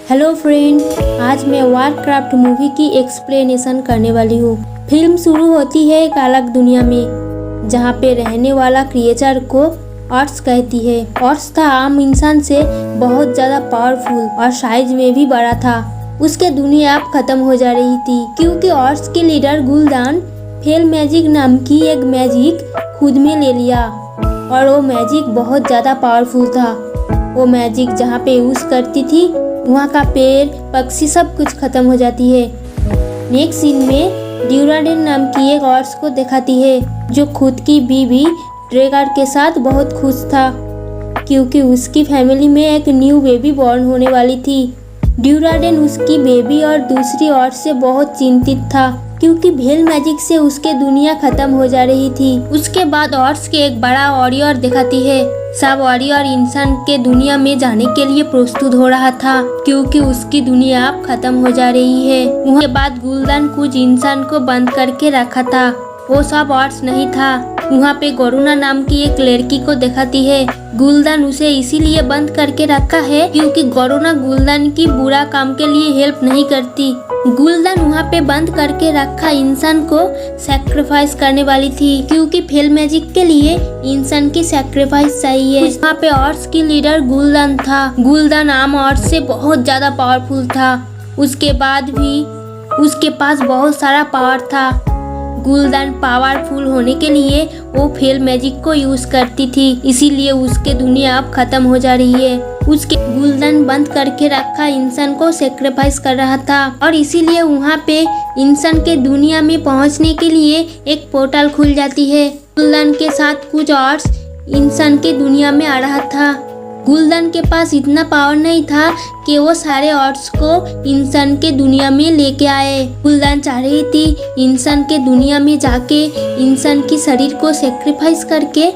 Hello friend, आज मैं Warcraft movie की एक्सप्लेनेशन करने वाली हूँ। फिल्म शुरू होती है एक अलग दुनिया में, जहाँ पे रहने वाला क्रिएचर को ऑर्स कहती है। ऑर्स था आम इंसान से बहुत ज़्यादा पावरफुल और साइज में भी बड़ा था। उसके दुनिया अब खत्म हो जा रही थी क्योंकि ऑर्स के लीडर गुलदान फेल मैजिक नाम की एक मैजिक खुद में ले लिया और वो मैजिक बहुत ज़्यादा पावरफुल था। वो मैजिक जहाँ पे यूज़ करती थी वहाँ का पेड़ पक्षी सब कुछ खत्म हो जाती है। नेक्स्ट सीन में ड्यूराडेन नाम की एक ऑर्स को दिखाती है जो खुद की बीवी ड्रेगार के साथ बहुत खुश था क्योंकि उसकी फैमिली में एक न्यू बेबी बॉर्न होने वाली थी। ड्यूराडेन उसकी बेबी और दूसरी ऑर्स से बहुत चिंतित था क्योंकि भेल मैजिक से उसके दुनिया खत्म हो जा रही थी। उसके बाद ऑर्स के एक बड़ा वॉरियर दिखाती है। सब वॉरियर इंसान के दुनिया में जाने के लिए प्रस्तुत हो रहा था क्योंकि उसकी दुनिया अब खत्म हो जा रही है। उसके बाद गुलदान कुछ इंसान को बंद करके रखा था। वो सब ऑर्स नहीं था। वहाँ पे गरुना नाम की एक लड़की को दिखाती है। गुलदान उसे इसीलिए बंद करके रखा है क्योंकि गरुना गुलदान की बुरा काम के लिए हेल्प नहीं करती। गुलदान वहाँ पे बंद करके रखा इंसान को सैक्रिफाइस करने वाली थी क्योंकि फेल मैजिक के लिए इंसान की सैक्रिफाइस चाहिए। वहाँ पे ऑर्स की लीडर गुलदान था। गुलदान आम ऑर्स से बहुत ज्यादा पावरफुल था। उसके बाद भी उसके पास बहुत सारा पावर था। गुलदान पावरफुल होने के लिए वो फेल मैजिक को यूज करती थी, इसीलिए उसके दुनिया अब खत्म हो जा रही है। उसके गुलदान बंद करके रखा इंसान को सेक्रीफाइस कर रहा था और इसीलिए वहाँ पे इंसान के दुनिया में पहुँचने के लिए एक पोर्टल खुल जाती है। गुलदान के साथ कुछ ऑर्स इंसान के दुनिया में आ रहा था। गुलदान के पास इतना पावर नहीं था कि वो सारे ऑर्स को इंसान के दुनिया में लेके आए। गुलदान चाह रही थी इंसान के दुनिया में जाके इंसान की शरीर को सेक्रीफाइस करके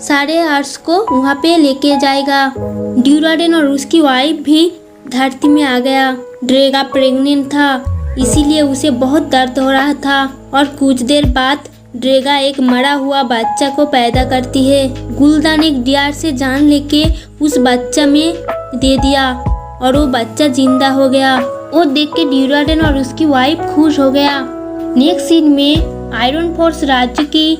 सारे ऑर्स को वहाँ पे लेके जाएगा। ड्यूराडेन और उसकी वाइफ भी धरती में आ गया। ड्रेगा प्रेग्नेंट था, इसीलिए उसे बहुत दर्द हो रहा था और कुछ देर बाद ड्रेगा एक मरा हुआ बच्चा को पैदा करती है। गुलदान एक डियर से जान लेके उस बच्चा में दे दिया और वो बच्चा जिंदा हो गया। वो देख के ड्यूराडेन और उसकी वाइफ खुश हो गया। नेक्स्ट सीन में आयरन फोर्स राज्य की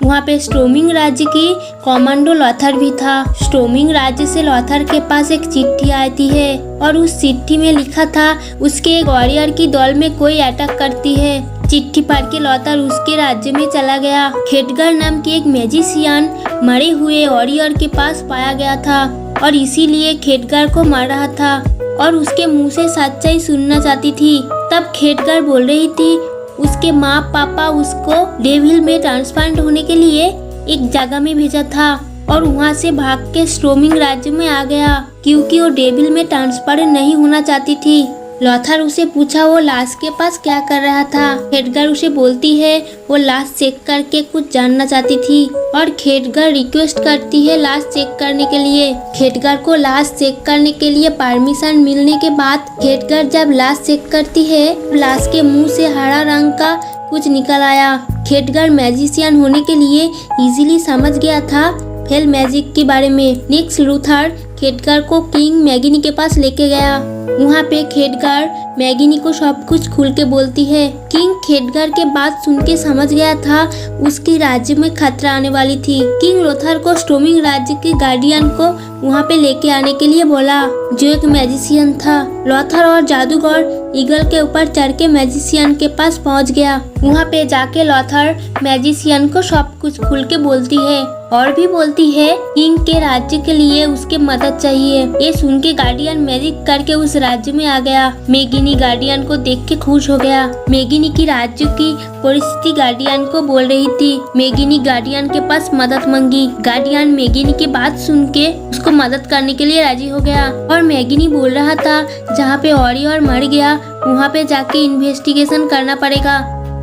वहाँ पे स्टोमिंग राज्य की कमांडो लॉथर भी था। स्टोमिंग राज्य से लॉथर के पास एक चिट्ठी आती है और उस चिट्ठी में लिखा था उसके एक वॉरियर की दल में कोई अटैक करती है। चिट्ठी पढ़ के लॉथर उसके राज्य में चला गया। खेडगर नाम की एक मैजिशियन मरे हुए वॉरियर के पास पाया गया था और इसीलिए खेडगर को मार रहा था और उसके मुंह से सच्चाई सुनना चाहती थी। तब खेडगर बोल रही थी उसके माँ पापा उसको डेविल में ट्रांसप्लांट होने के लिए एक जगह में भेजा था और वहाँ से भाग के स्टोमिंग राज्य में आ गया क्योंकि वो डेविल में ट्रांसफर नहीं होना चाहती थी। लॉथर उसे पूछा वो लाश के पास क्या कर रहा था। खेडगर उसे बोलती है वो लाश चेक करके कुछ जानना चाहती थी और खेडगर रिक्वेस्ट करती है लाश चेक करने के लिए। खेडगर को लाश चेक करने के लिए परमिशन मिलने के बाद खेडगर जब लाश चेक करती है लाश के मुंह से हरा रंग का कुछ निकल आया। खेडगर मैजिशियन होने के लिए इजीली समझ गया था फेल मैजिक के बारे में। नेक्स्ट लूथर खेडगर को किंग मैगिनी के पास लेके गया। वहाँ पे खेडगर मैगिनी को सब कुछ खुल के बोलती है। किंग खेडगर के बात सुन के समझ गया था उसके राज्य में खतरा आने वाली थी। किंग लोथर को स्टोमिंग राज्य के गार्डियन को वहाँ पे लेके आने के लिए बोला जो एक मैजिशियन था। लोथर और जादूगर ईगल के ऊपर चढ़ के मैजिशियन के पास पहुँच गया। वहाँ पे जाके लोथर मैजिशियन को सब कुछ खुल के बोलती है और भी बोलती है किंग के राज्य के लिए उसके मदद चाहिए। ये सुन के गार्डियन मैजिक करके उस राज्य में आ गया। मैगिनी गार्डियन को देख के खुश हो गया। मैगिनी की राज्य की परिस्थिति गार्डियन को बोल रही थी। मैगिनी गार्डियन के पास मदद मांगी। गार्डियन मैगिनी की बात सुन के उसको मदद करने के लिए राजी हो गया और मैगिनी बोल रहा था जहाँ पे वॉरियर मर गया वहाँ पे जाके इन्वेस्टिगेशन करना पड़ेगा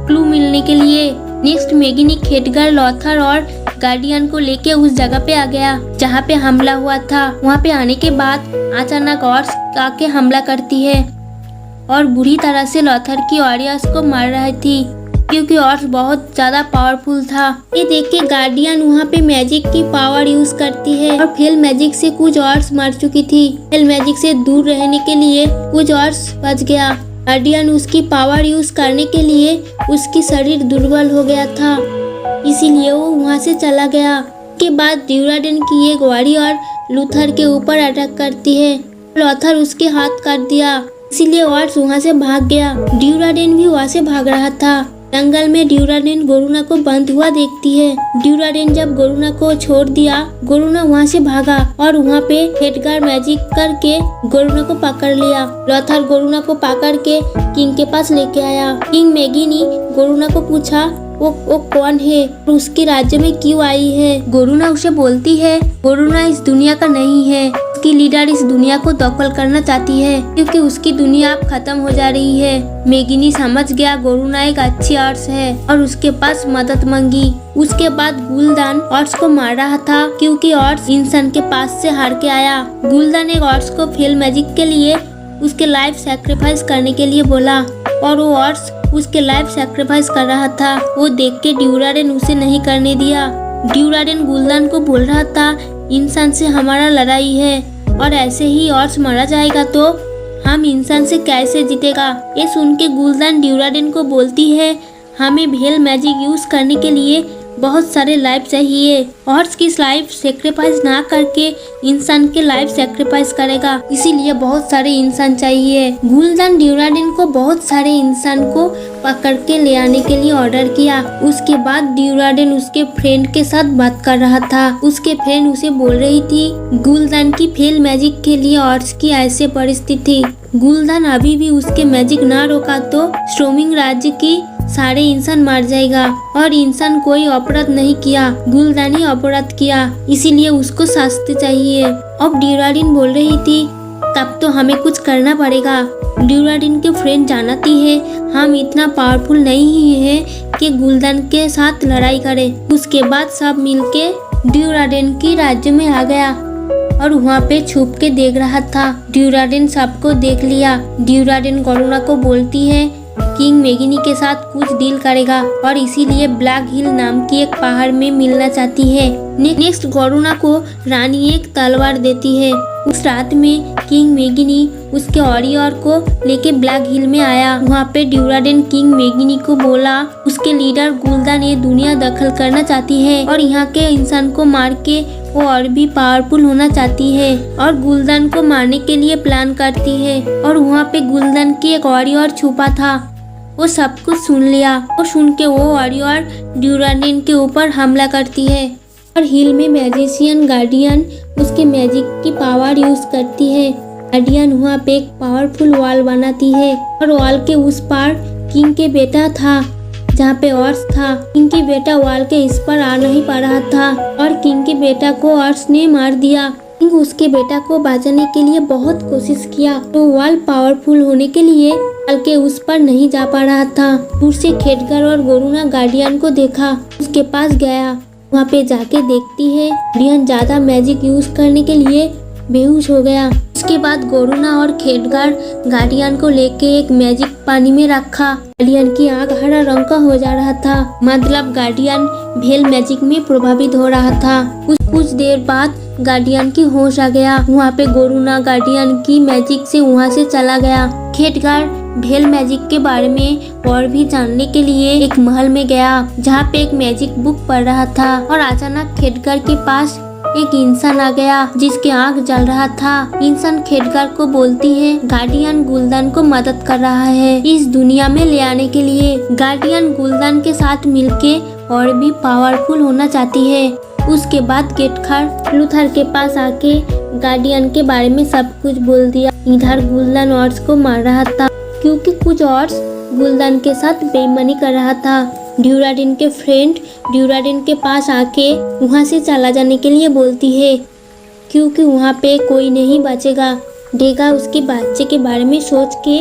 क्लू मिलने के लिए। नेक्स्ट मैगिनी खेडगर लॉथर और गार्डियन को लेके उस जगह पे आ गया जहाँ पे हमला हुआ था। वहाँ पे आने के बाद अचानक ऑर्स आके हमला करती है और बुरी तरह से लॉथर की वॉरियर्स को मार रही थी। क्योंकि ऑर्स बहुत ज्यादा पावरफुल था। ये देख के गार्डियन वहाँ पे मैजिक की पावर यूज करती है और फेल मैजिक से कुछ ऑर्स मर चुकी थी। फेल मैजिक से दूर रहने के लिए कुछ ऑर्स बच गया। गार्डियन उसकी पावर यूज करने के लिए उसकी शरीर दुर्बल हो गया था, इसीलिए वो वहाँ से चला गया। के बाद ड्यूराडेन की एक वॉरियर लूथर के ऊपर अटैक करती है। लूथर उसके हाथ काट दिया, इसीलिए ऑर्स वहाँ से भाग गया। ड्यूराडेन भी वहाँ से भाग रहा था। जंगल में ड्यूराडेन गोरुना को बंद हुआ देखती है। ड्यूराडेन जब गोरुना को छोड़ दिया, गोरुना वहाँ से भागा और वहाँ पे एडगार मैजिक करके गोरुना को पकड़ लिया। लूथर गोरुना को पकड़ के किंग के पास लेके आया। किंग मैगिनी गोरुना को पूछा वो कौन है और उसके राज्य में क्यों आई है। गोरुना उसे बोलती है गोरुना इस दुनिया का नहीं है, उसकी लीडर इस दुनिया को दखल करना चाहती है क्योंकि उसकी दुनिया अब खत्म हो जा रही है। मैगिनी समझ गया गोरुना एक अच्छी ऑर्स है और उसके पास मदद मांगी। उसके बाद गुलदान ऑर्स को मार रहा था क्योंकि ऑर्स इंसान के पास से हार के आया। गुलदान एक ऑर्स को फेल मैजिक के लिए उसके लाइफ सैक्रिफाइस करने के लिए बोला और वो ऑर्स उसके लाइफ सैक्रिफाइस कर रहा था। वो देख के ड्यूराडेन उसे नहीं करने दिया। ड्यूराडेन गुलदान को बोल रहा था इंसान से हमारा लड़ाई है और ऐसे ही ऑर्स मारा जाएगा तो हम इंसान से कैसे जीतेगा। ये सुन के गुलदान ड्यूराडेन को बोलती है हमें भेल मैजिक यूज करने के लिए बहुत सारे लाइफ चाहिए। ऑर्स की लाइफ सेक्रीफाइस ना करके इंसान के लाइफ सेक्रीफाइस करेगा, इसीलिए बहुत सारे इंसान चाहिए। गुलदान ड्यूराडेन को बहुत सारे इंसान को पकड़ के ले आने के लिए ऑर्डर किया। उसके बाद ड्यूराडेन उसके फ्रेंड के साथ बात कर रहा था। उसके फ्रेंड उसे बोल रही थी गुलदान की फेल मैजिक के लिए ऑर्स की ऐसे परिस्थिति। गुलदान अभी भी उसके मैजिक ना रोका तो स्ट्रोमिंग राज्य की सारे इंसान मर जाएगा और इंसान कोई अपराध नहीं किया, गुलदान ही अपराध किया, इसीलिए उसको शास्ति चाहिए। अब ड्यूराडेन बोल रही थी तब तो हमें कुछ करना पड़ेगा। ड्यूराडेन के फ्रेंड जानती है हम इतना पावरफुल नहीं है कि गुलदान के साथ लड़ाई करें। उसके बाद सब मिलके ड्यूराडेन की राज्य में आ गया और वहाँ पे छुप के देख रहा था। ड्यूराडेन सबको देख लिया। ड्यूराडेन गोरुना को बोलती है किंग मैगिनी के साथ कुछ डील करेगा और इसीलिए ब्लैक हिल नाम की एक पहाड़ में मिलना चाहती है। नेक्स्ट गोरुना को रानी एक तलवार देती है। उस रात में किंग मैगिनी उसके वॉरियर को लेके ब्लैक हिल में आया। वहाँ पे ड्यूराडेन किंग मैगिनी को बोला उसके लीडर गुलदान ये दुनिया दखल करना चाहती है और यहाँ के इंसान को मार के वो और भी पावरफुल होना चाहती है और गुलदान को मारने के लिए प्लान करती है। और वहाँ पे गुलदान की एक वॉरियर छुपा था, वो सब कुछ सुन लिया और सुन के वो वॉरियर ड्यूराडेन के ऊपर हमला करती है और हिल में मैजिशियन गार्डियन उसके मैजिक की पावर यूज करती है। गार्डियन वहाँ पे एक पावरफुल वॉल बनाती है और वॉल के उस पार किंग के बेटा था जहाँ पे ऑर्स था। किंग के बेटा वॉल के इस पर आ नहीं पा रहा था और किंग के बेटा को ऑर्स ने मार दिया। किंग उसके बेटा को बचाने के लिए बहुत कोशिश किया तो वॉल पावरफुल होने के लिए वॉल के उस पर नहीं जा पा रहा था। दूर से खेडगर और गोरुना गार्डियन को देखा, उसके पास गया। वहाँ पे जाके देखती है गार्डियन ज्यादा मैजिक यूज करने के लिए बेहोश हो गया। उसके बाद गोरुना और खेडगर गार्डियन को लेके एक मैजिक पानी में रखा। गार्डियन की आँख हरा रंग का हो जा रहा था, मतलब गार्डियन भेल मैजिक में प्रभावित हो रहा था। कुछ देर बाद गार्डियन की होश आ गया। वहाँ पे गोरुना गार्डियन की मैजिक से वहाँ से चला गया। खेडगर भेल मैजिक के बारे में और भी जानने के लिए एक महल में गया जहाँ पे एक मैजिक बुक पढ़ रहा था और अचानक खेडगर के पास एक इंसान आ गया जिसके आँख जल रहा था। इंसान खेडगर को बोलती है गार्डियन गुलदान को मदद कर रहा है इस दुनिया में ले आने के लिए। गार्डियन गुलदान के साथ मिलके और भी पावरफुल होना चाहती है। उसके बाद गेटखर लूथर के पास आके गार्डियन के बारे में सब कुछ बोल दिया। इधर गुलदान ऑर्स को मार रहा था क्योंकि कुछ ऑर्स गुलदान के साथ बेईमानी कर रहा था। ड्यूराडेन के फ्रेंड ड्यूराडेन के पास आके वहाँ से चला जाने के लिए बोलती है क्योंकि वहाँ पे कोई नहीं बचेगा। ड्रेगा उसके बच्चे के बारे में सोच के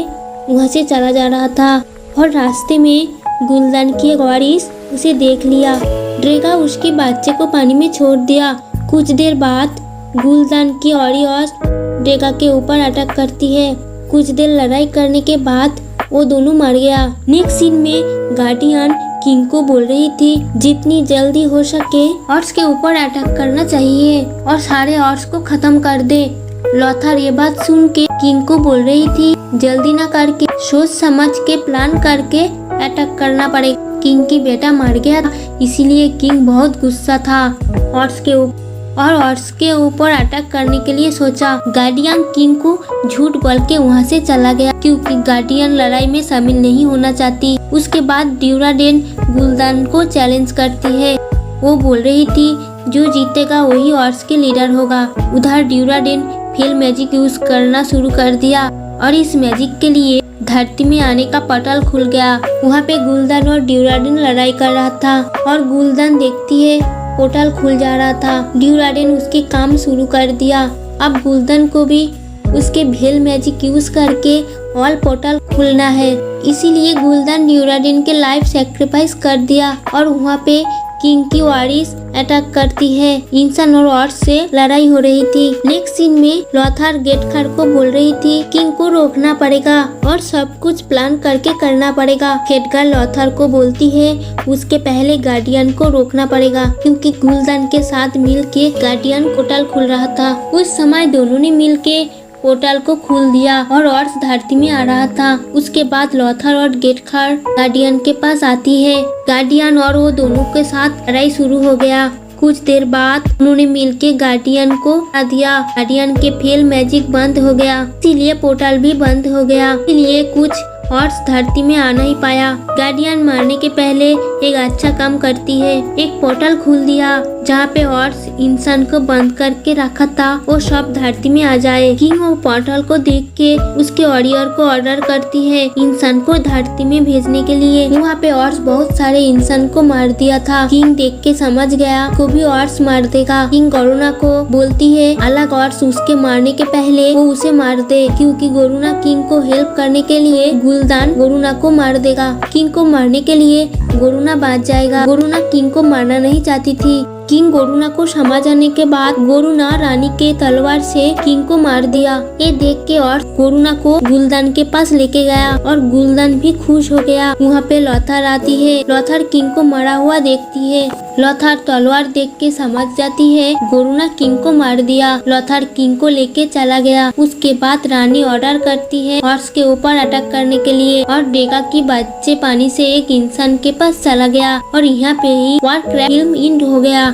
वहाँ से चला जा रहा था और रास्ते में गुलदान की वारिस उसे देख लिया। ड्रेगा उसके बच्चे को पानी में छोड़ दिया। कुछ देर बाद गुलदान की वारिस ड्रेगा के ऊपर अटैक करती है। कुछ देर लड़ाई करने के बाद वो दोनों मर गया। नेक्स्ट सीन में गार्डियन किंग को बोल रही थी जितनी जल्दी हो सके ऑर्ड्स के ऊपर अटैक करना चाहिए और सारे ऑर्ड्स को खत्म कर दे। लोथर ये बात सुन के किंग को बोल रही थी जल्दी ना करके सोच समझ के प्लान करके अटैक करना पड़ेगा। किंग की बेटा मर गया इसीलिए किंग बहुत गुस्सा था ऑर्ड्स के ऊपर अटैक करने के लिए सोचा। गार्डियन किंग को झूठ बोल के वहाँ से चला गया क्योंकि गार्डियन लड़ाई में शामिल नहीं होना चाहती। उसके बाद ड्यूराडेन गुलदान को चैलेंज करती है। वो बोल रही थी जो जीतेगा वही ऑर्ड्स के लीडर होगा। उधर ड्यूराडेन फेल मैजिक यूज करना शुरू कर दिया और इस मैजिक के लिए धरती में आने का पोर्टल खुल गया। वहाँ पे गुलदान और ड्यूराडेन लड़ाई कर रहा था और गुलदान देखती है पोर्टल खुल जा रहा था। ड्यूराडेन उसके काम शुरू कर दिया। अब गुलदान को भी उसके भेल मैजिक यूज करके ऑल पोर्टल खुलना है। इसीलिए गुलदान ड्यूराडेन के लाइफ सैक्रिफाइस कर दिया और वहाँ पे किंग की वारिस अटैक करती है। इंसान और ऑर्ड्स से लड़ाई हो रही थी। नेक्स्ट सीन में लोथर गेटखर को बोल रही थी किंग को रोकना पड़ेगा और सब कुछ प्लान करके करना पड़ेगा। गेटखर लोथर को बोलती है उसके पहले गार्डियन को रोकना पड़ेगा क्योंकि गुलदान के साथ मिल के गार्डियन पोर्टल खुल रहा था। उस समय दोनों ने मिल के पोर्टल को खोल दिया और ऑर्ड्स धरती में आ रहा था। उसके बाद लोथर और गेटखर गार्डियन के पास आती है। गार्डियन और वो दोनों के साथ लड़ाई शुरू हो गया। कुछ देर बाद उन्होंने मिलके गार्डियन को हरा दिया। गार्डियन के फेल मैजिक बंद हो गया इसीलिए पोर्टल भी बंद हो गया। इसलिए कुछ ऑर्ड्स धरती में आ नहीं पाया। गार्डियन मारने के पहले एक अच्छा काम करती है। एक पोर्टल खोल दिया जहाँ पे ऑर्ड्स इंसान को बंद करके रखा था वो सब धरती में आ जाए। किंग वो पोर्टल को देख के उसके वॉरियर को ऑर्डर करती है इंसान को धरती में भेजने के लिए। वहाँ पे ऑर्ड्स बहुत सारे इंसान को मार दिया था। किंग देख के समझ गया को भी ऑर्ड्स मार देगा। किंग गोरुना को बोलती है अलग ऑर्ड्स उसके मारने के पहले वो उसे मार दे क्योंकि गोरुना किंग को हेल्प करने के लिए गुलदान गोरुना को मार देगा। किंग को मारने के लिए गोरुना बच जाएगा। गोरुना किंग को मारना नहीं चाहती थी। किंग गोरुना को समझ आने के बाद गोरुना रानी के तलवार से किंग को मार दिया। ये देख के और गोरुना को गुलदान के पास लेके गया और गुलदान भी खुश हो गया। वहाँ पे लोथर आती है। लोथर किंग को मरा हुआ देखती है। लोथर तलवार देख के समझ जाती है गोरुना किंग को मार दिया। लोथर किंग को लेके चला गया। उसके बाद रानी ऑर्डर करती है ऑर्ड्स के ऊपर अटैक करने के लिए और देखा कि बच्चे पानी से एक इंसान के पास चला गया और यहाँ पे ही वारक्राफ्ट फिल्म एंड हो गया।